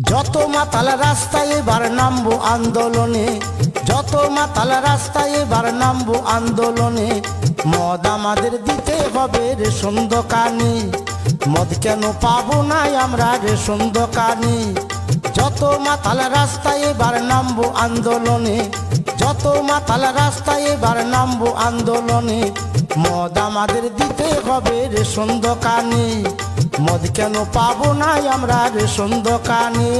যত মাতাল রাস্তায় এবার নামবো আন্দোলনে, যত মাতাল রাস্তায় এবার নামবো আন্দোলনে। মদ আমাদের দিতে হবে রেশন দোকানে, মদ কেন পাবো না আমরা রেশন দোকানে। যত মাতাল রাস্তায় এবার নামবো আন্দোলনে, যত মাতাল রাস্তায় এবার নামবো আন্দোলনে। মদ আমাদের দিতে হবে রেশন দোকানে, মদ কেন পাবো না আমরা রেশন দোকানে।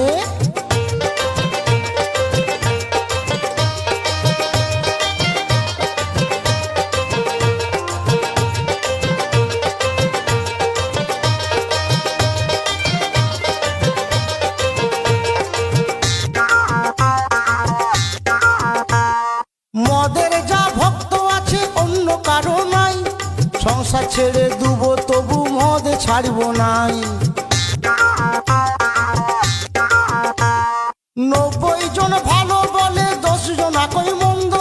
মদের যা ভক্ত আছে অন্য কারো নাই, সংসার ছেড়ে দুবো তবু মদ ছাড়ব নাই। 90 জন ভালো বলে 10 জন একই মন্দ,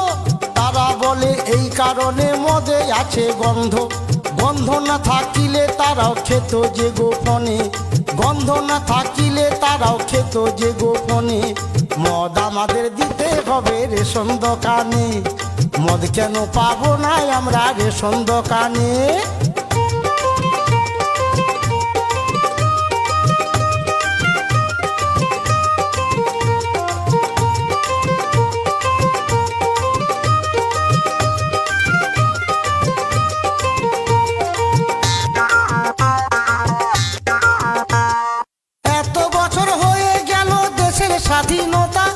তারা বলে এই কারণে মদে আছে গন্ধ। গন্ধ না থাকিলে তারাও খেত যে গোপনে, গন্ধ না থাকিলে তারাও খেত যে গোপনে। মদ আমাদের দিতে হবে রেশন দোকানে, মদ কেন পাবো না আমরা রেশন দোকানে। এত বছর হয়ে গেল দেশের স্বাধীনতা,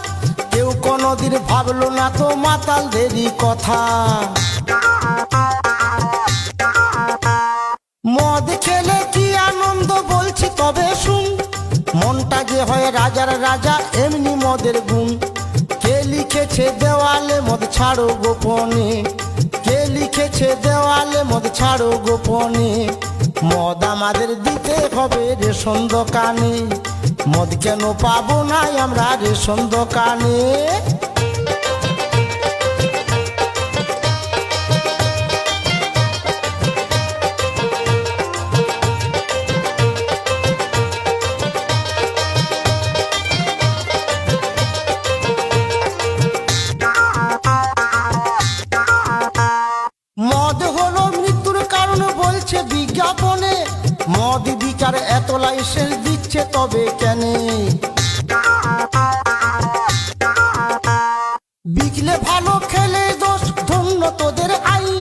কেউ কোনদিন ভাবলো না তো মাতালদেরই কথা। মদ খেলে কি আনন্দ বলছি তবে শুন, মনটা যে হয় রাজার রাজা এমনি মদের গুণ। কে লিখেছে দেওয়ালে মদ ছাড়ো গোপনে, কে লিখেছে দেওয়ালে মদ ছাড়ো গোপনে। মদ আমাদের দিতে হবে রেশন দোকানে, মদ কেন পাবো না আমরা রেশন দোকানে। মদ হলো মৃত্যুর কারণ বলছে বিজ্ঞাপনে, মদ বিচার এত লাইসেন্স দিচ্ছে তবে কেন?